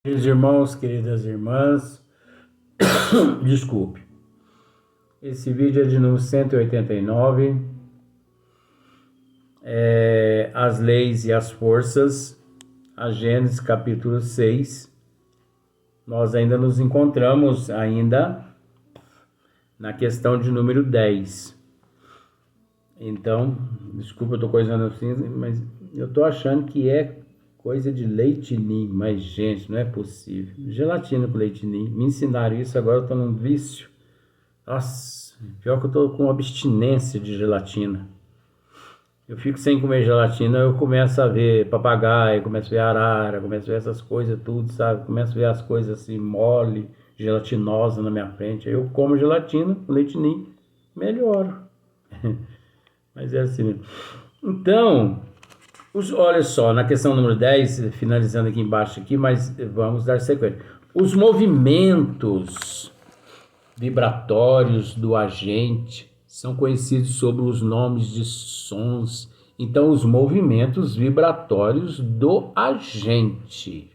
Queridos irmãos, queridas irmãs, desculpe. Esse vídeo é de número 189, As Leis e as Forças, a Gênesis capítulo 6. Nós ainda nos encontramos na questão de número 10. Então, desculpa, eu estou coisando assim, mas eu estou achando que é coisa de leite ninho, mas gente, não é possível. Gelatina com leite ninho, me ensinaram isso, agora eu tô num vício. Nossa, pior que eu tô com abstinência de gelatina. Eu fico sem comer gelatina, eu começo a ver papagaio, começo a ver arara, começo a ver essas coisas tudo, sabe? Começo a ver as coisas assim, mole, gelatinosa na minha frente. Aí eu como gelatina com leite ninho, melhoro. Mas é assim mesmo. Então, olha só, na questão número 10, finalizando aqui embaixo aqui, mas vamos dar sequência. Os movimentos vibratórios do agente são conhecidos sob os nomes de sons. Então, os movimentos vibratórios do agente.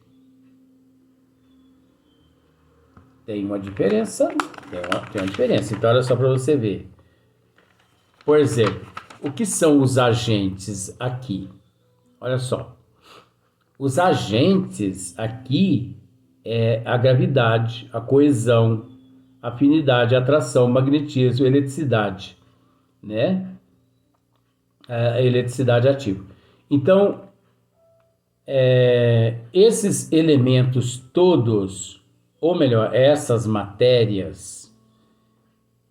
Tem uma diferença, tem uma diferença. Então, olha só para você ver. Por exemplo, o que são os agentes aqui? Olha só, os agentes aqui é a gravidade, a coesão, a afinidade, a atração, magnetismo, eletricidade, né? A eletricidade ativa. Então, esses elementos todos, ou melhor, essas matérias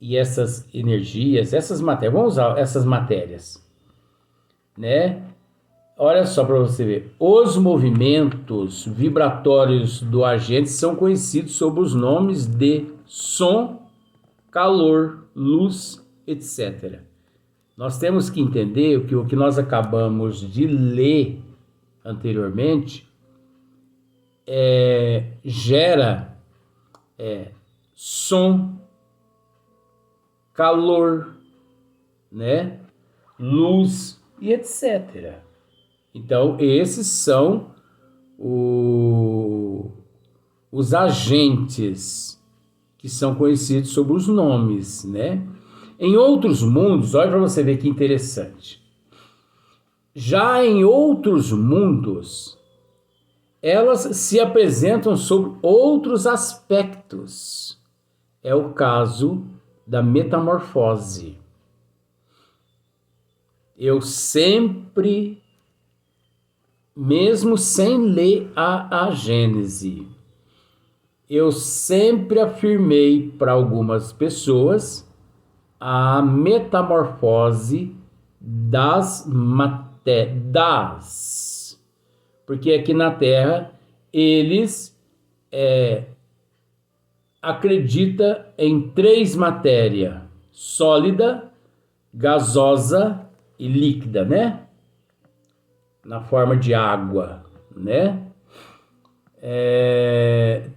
e essas energias, essas matérias, vamos usar essas matérias, né? Olha só para você ver, os movimentos vibratórios do agente são conhecidos sob os nomes de som, calor, luz, etc. Nós temos que entender que o que nós acabamos de ler anteriormente gera som, calor, né? Luz e etc. Então, esses são os agentes que são conhecidos sob os nomes, né? Em outros mundos, olha para você ver que interessante. Já em outros mundos, elas se apresentam sob outros aspectos. É o caso da metamorfose. Eu sempre, mesmo sem ler a Gênese, eu sempre afirmei para algumas pessoas a metamorfose das matérias. Porque aqui na Terra, eles acreditam em três matérias: sólida, gasosa e líquida, né? Na forma de água, né?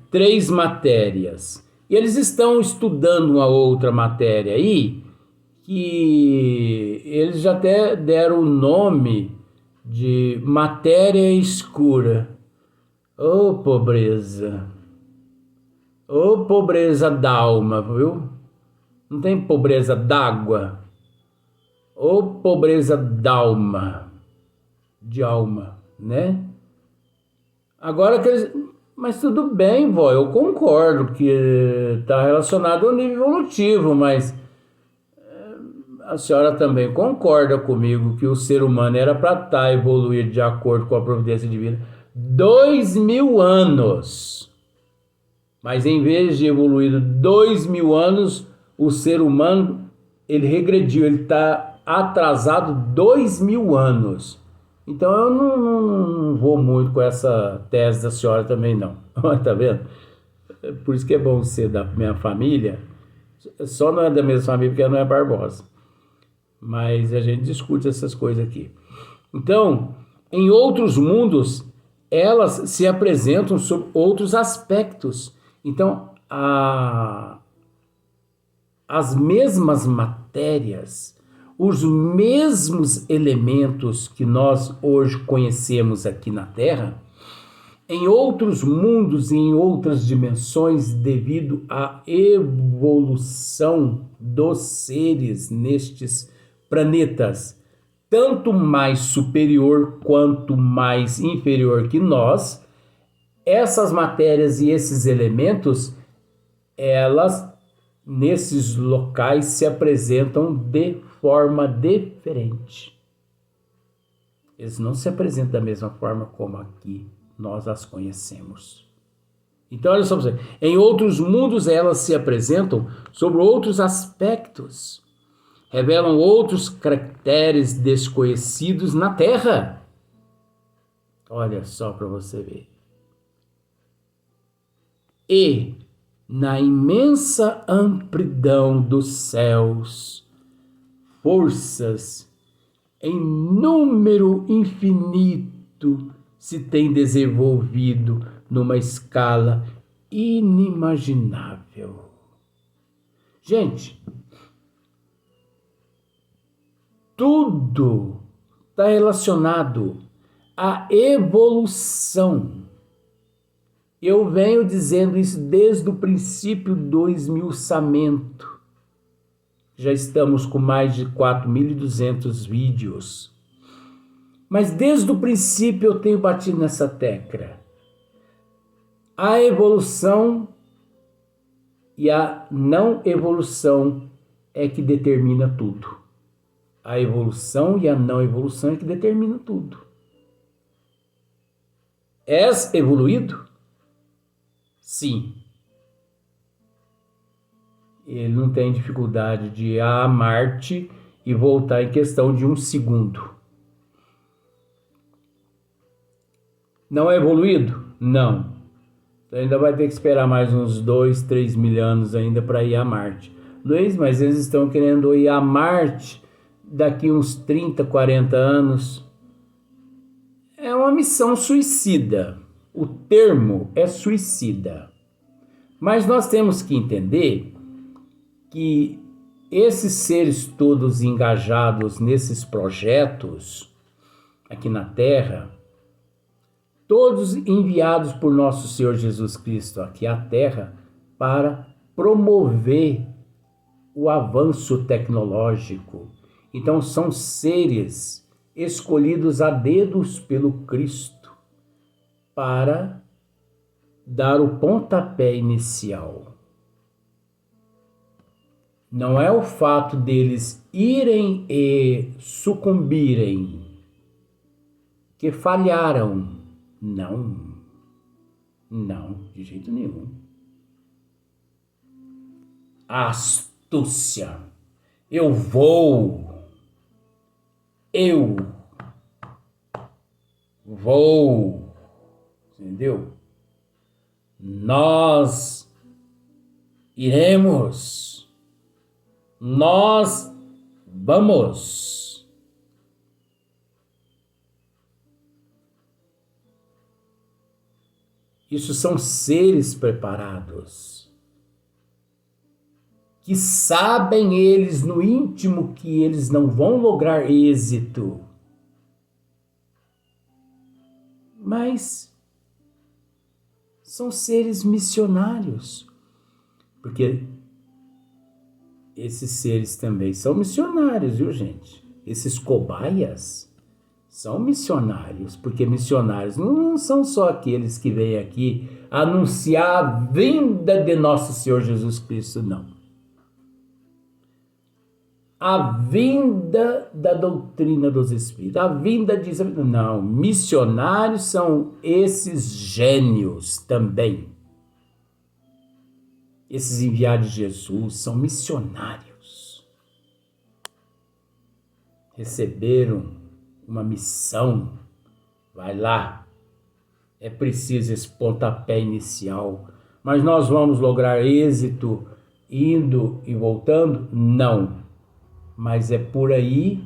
Três matérias. E eles estão estudando uma outra matéria aí, que eles já até deram o nome de matéria escura. Ô pobreza! Ô pobreza d'alma, viu? Não tem pobreza d'água? Ô pobreza d'alma. De alma, né? Agora que eles... Mas tudo bem, vó, eu concordo que está relacionado ao nível evolutivo, mas a senhora também concorda comigo que o ser humano era para estar evoluído de acordo com a providência divina 2000 anos. Mas em vez de evoluído 2000 anos, o ser humano, ele regrediu, ele está atrasado 2000 anos. Então eu não vou muito com essa tese da senhora também não, tá vendo? Por isso que é bom ser da minha família, só não é da mesma família porque não é Barbosa, mas a gente discute essas coisas aqui. Então, em outros mundos, elas se apresentam sob outros aspectos. Então, as mesmas matérias, os mesmos elementos que nós hoje conhecemos aqui na Terra, em outros mundos e em outras dimensões, devido à evolução dos seres nestes planetas, tanto mais superior quanto mais inferior que nós, essas matérias e esses elementos, elas nesses locais se apresentam de forma diferente. Eles não se apresentam da mesma forma como aqui nós as conhecemos. Então, olha só para você. Em outros mundos, elas se apresentam sobre outros aspectos. Revelam outros caracteres desconhecidos na Terra. Olha só para você ver. E, na imensa amplidão dos céus, forças em número infinito se têm desenvolvido numa escala inimaginável. Gente, tudo está relacionado à evolução. Eu venho dizendo isso desde o princípio do esmiuçamento. Já estamos com mais de 4.200 vídeos. Mas desde o princípio eu tenho batido nessa tecla. A evolução e a não evolução é que determina tudo. A evolução e a não evolução é que determinam tudo. És evoluído? Sim. Ele não tem dificuldade de ir a Marte e voltar em questão de 1 segundo. Não é evoluído? Não. Então ainda vai ter que esperar mais uns 2, 3 mil anos ainda para ir a Marte. Luiz, mas eles estão querendo ir a Marte daqui uns 30, 40 anos. É uma missão suicida. O termo é suicida. Mas nós temos que entender que esses seres todos engajados nesses projetos aqui na Terra, todos enviados por nosso Senhor Jesus Cristo aqui à Terra para promover o avanço tecnológico. Então são seres escolhidos a dedos pelo Cristo para dar o pontapé inicial. Não é o fato deles irem e sucumbirem que falharam. Não, de jeito nenhum. A astúcia. Eu vou, entendeu? Nós iremos, nós vamos. Isso são seres preparados, que sabem eles no íntimo que eles não vão lograr êxito. Mas são seres missionários, porque esses seres também são missionários, viu, gente? Esses cobaias são missionários, porque missionários não são só aqueles que vêm aqui anunciar a vinda de nosso Senhor Jesus Cristo, não. A vinda da doutrina dos Espíritos, a vinda de... Não, missionários são esses gênios também. Esses enviados de Jesus são missionários. Receberam uma missão. Vai lá. É preciso esse pontapé inicial. Mas nós vamos lograr êxito indo e voltando? Não. Mas é por aí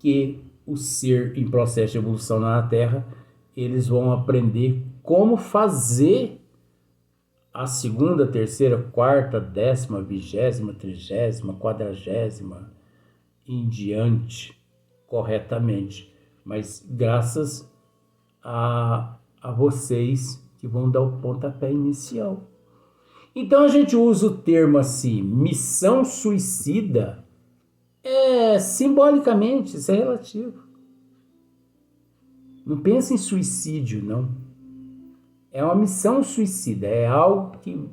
que o ser em processo de evolução na Terra, eles vão aprender como fazer a segunda, terceira, quarta, 10ª, 20ª, 30ª, 40ª em diante corretamente. Mas graças à a vocês que vão dar o pontapé inicial. Então a gente usa o termo assim, missão suicida, simbolicamente, isso é relativo. Não pensa em suicídio, não. É uma missão suicida, é algo que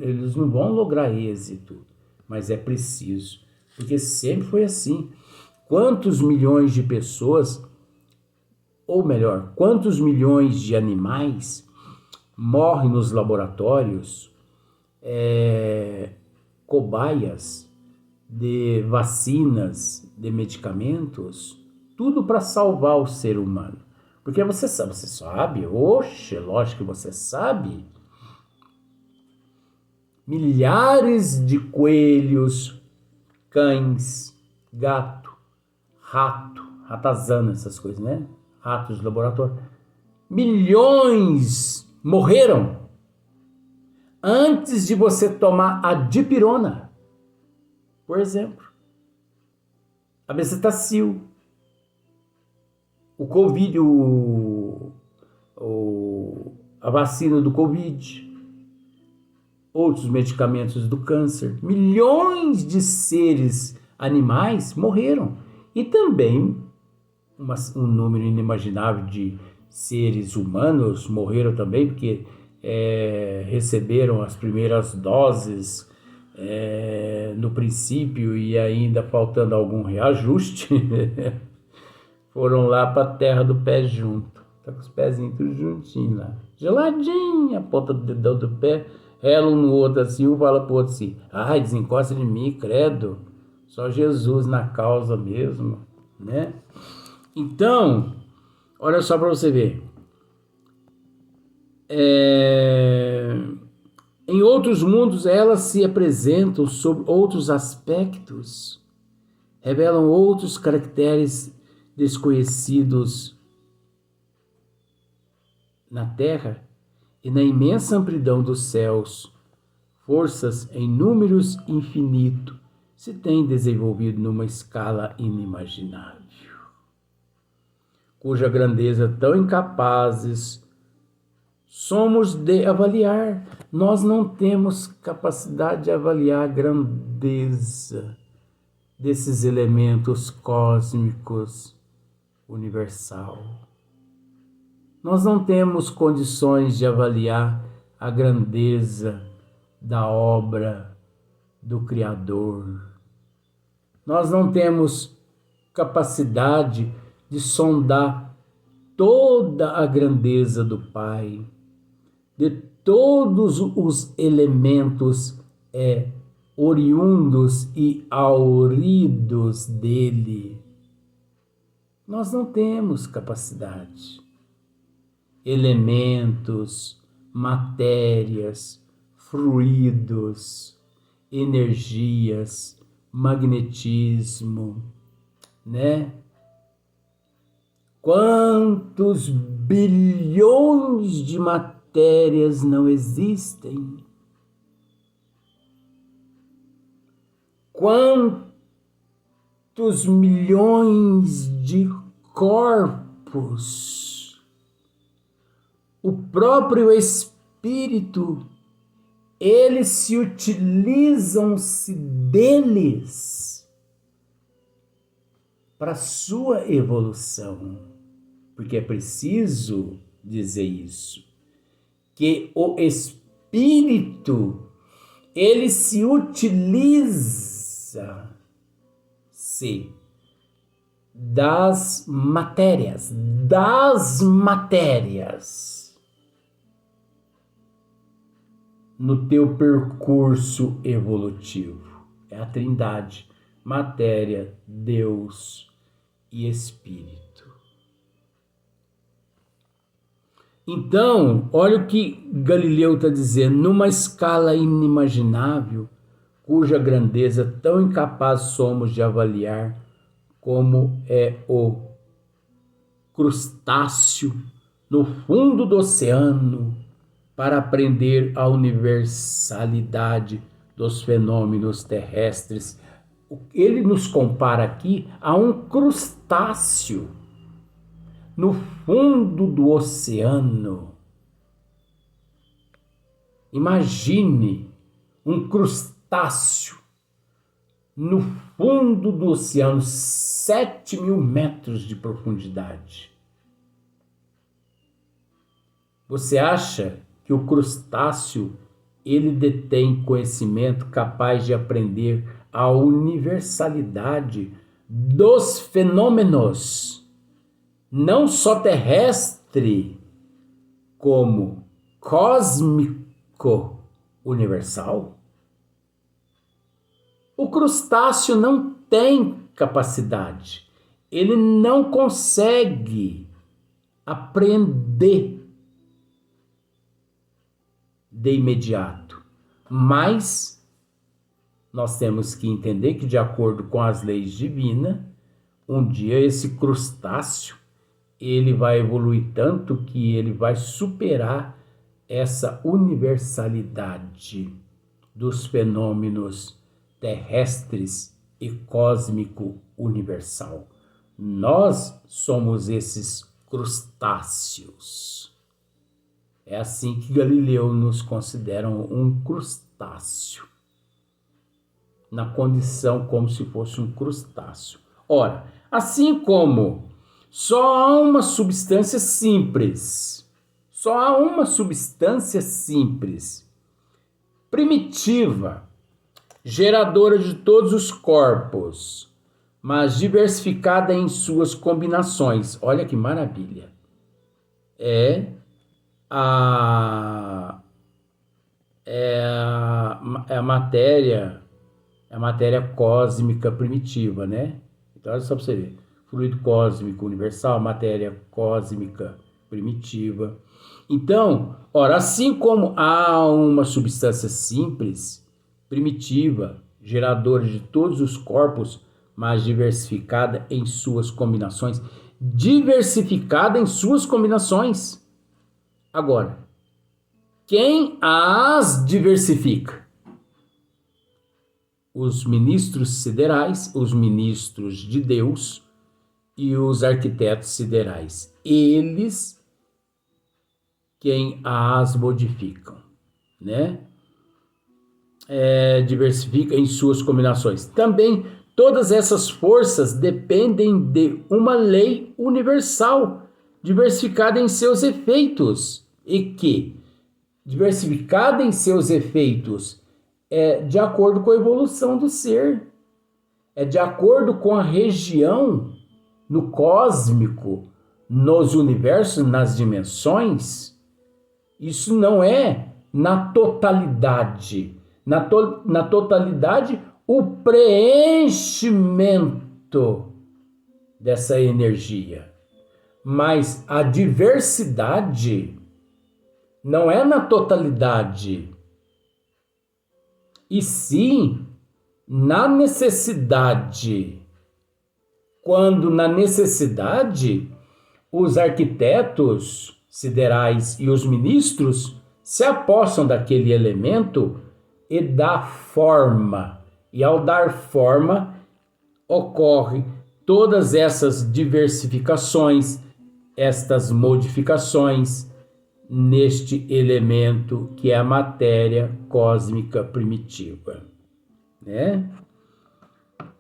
eles não vão lograr êxito, mas é preciso, porque sempre foi assim. Quantos milhões de pessoas, ou melhor, quantos milhões de animais morrem nos laboratórios, cobaias de vacinas, de medicamentos, tudo para salvar o ser humano. Porque você sabe, oxe, lógico que você sabe, milhares de coelhos, cães, gato, rato, ratazana, essas coisas, né? Ratos de laboratório. Milhões morreram antes de você tomar a dipirona, por exemplo. A bezetacil, o Covid, a vacina do Covid, outros medicamentos do câncer. Milhões de seres animais morreram. E também um número inimaginável de seres humanos morreram também, porque receberam as primeiras doses no princípio e ainda faltando algum reajuste, foram lá para a terra do pé junto. Tá com os pezinhos tudo juntinho lá. Geladinho, a ponta do dedão do pé, rela um no outro assim, um fala pro outro assim, ai, desencosta de mim, credo. Só Jesus na causa mesmo, né? Então, olha só para você ver. Em outros mundos, elas se apresentam sob outros aspectos, revelam outros caracteres desconhecidos na Terra e na imensa amplidão dos céus. Forças em números infinitos se têm desenvolvido numa escala inimaginável, cuja grandeza tão incapazes somos de avaliar. Nós não temos capacidade de avaliar a grandeza desses elementos cósmicos universal. Nós não temos condições de avaliar a grandeza da obra do Criador. Nós não temos capacidade de sondar toda a grandeza do Pai, de todos os elementos oriundos e auridos dele. Nós não temos capacidade. Elementos, matérias, fluidos, energias, magnetismo, né? Quantos bilhões de matérias não existem? Quantos milhões de corpos? O próprio Espírito, eles se utilizam-se deles para sua evolução. Porque é preciso dizer isso, que o Espírito, ele se utiliza-se das matérias, no teu percurso evolutivo. É a Trindade, matéria, Deus e Espírito. Então, olha o que Galileu está dizendo, numa escala inimaginável, cuja grandeza tão incapaz somos de avaliar, como é o crustáceo no fundo do oceano, para aprender a universalidade dos fenômenos terrestres. Ele nos compara aqui a um crustáceo no fundo do oceano. Imagine um crustáceo no fundo do oceano, 7.000 metros de profundidade. Você acha que o crustáceo ele detém conhecimento capaz de aprender a universalidade dos fenômenos, não só terrestre, como cósmico universal? O crustáceo não tem capacidade, ele não consegue aprender de imediato, mas nós temos que entender que, de acordo com as leis divinas, um dia esse crustáceo ele vai evoluir tanto que ele vai superar essa universalidade dos fenômenos terrestres e cósmico universal. Nós somos esses crustáceos. É assim que Galileu nos considera um crustáceo, na condição como se fosse um crustáceo. Ora, assim como só há uma substância simples, primitiva, geradora de todos os corpos, mas diversificada em suas combinações. Olha que maravilha! É a matéria, a matéria cósmica primitiva, né? Então, olha só para você ver. Fluido cósmico universal, matéria cósmica primitiva. Então, ora, assim como há uma substância simples, primitiva, geradora de todos os corpos, mas diversificada em suas combinações. Agora, quem as diversifica? Os ministros siderais, os ministros de Deus e os arquitetos siderais. Eles quem as modificam, né? Diversifica em suas combinações. Também todas essas forças dependem de uma lei universal, diversificada em seus efeitos, e que, diversificada em seus efeitos, é de acordo com a evolução do ser, é de acordo com a região no cósmico, nos universos, nas dimensões. Isso não é na totalidade. Na totalidade, o preenchimento dessa energia. Mas a diversidade não é na totalidade, e sim na necessidade. Quando na necessidade, os arquitetos siderais e os ministros se apossam daquele elemento e dá forma. E ao dar forma, ocorre todas essas diversificações, estas modificações neste elemento que é a matéria cósmica primitiva, né?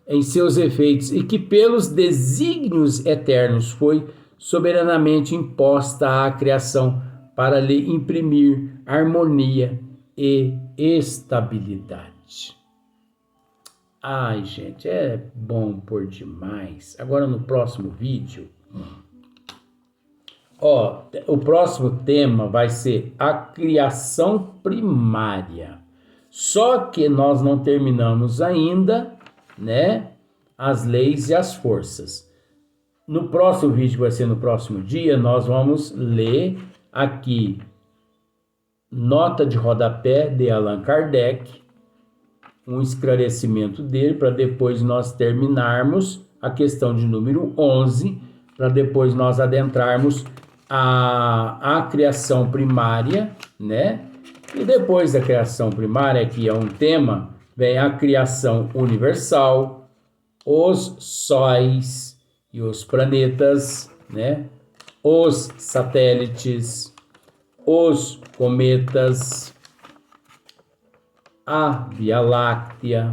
Em seus efeitos, e que pelos desígnios eternos foi soberanamente imposta à criação para lhe imprimir harmonia e estabilidade. Ai, gente, é bom por demais. Agora no próximo vídeo, o próximo tema vai ser a criação primária. Só que nós não terminamos ainda, né, as leis e as forças. No próximo vídeo, que vai ser no próximo dia, nós vamos ler aqui nota de rodapé de Allan Kardec, um esclarecimento dele, para depois nós terminarmos a questão de número 11, para depois nós adentrarmos a criação primária, né? E depois da criação primária, que é um tema, vem a criação universal, os sóis e os planetas, né? os satélites, os cometas, a Via Láctea,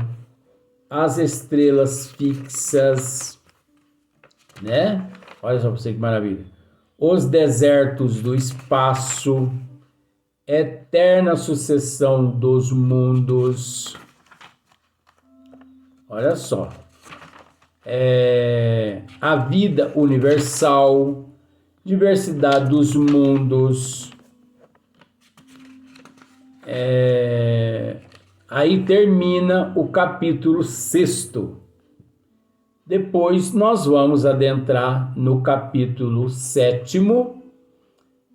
as estrelas fixas, né? Olha só para você que maravilha. Os desertos do espaço, eterna sucessão dos mundos. Olha só. A vida universal, diversidade dos mundos. Aí termina o capítulo 6º. Depois nós vamos adentrar no capítulo 7º,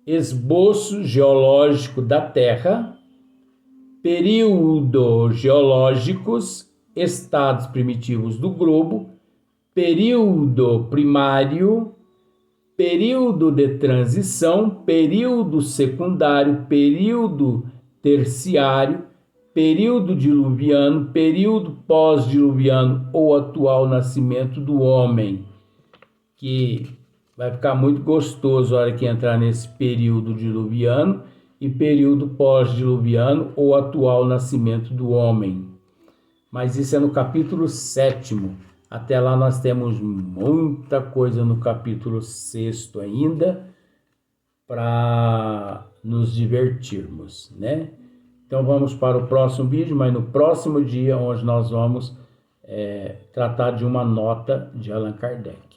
esboço geológico da Terra, período geológicos, estados primitivos do globo, período primário, período de transição, período secundário, período terciário, período diluviano, período pós-diluviano ou atual nascimento do homem, que vai ficar muito gostoso a hora que entrar nesse período diluviano e período pós-diluviano ou atual nascimento do homem. Mas isso é no capítulo 7º. Até lá nós temos muita coisa no capítulo 6º ainda para nos divertirmos, né? Então vamos para o próximo vídeo, mas no próximo dia, onde nós vamos tratar de uma nota de Allan Kardec.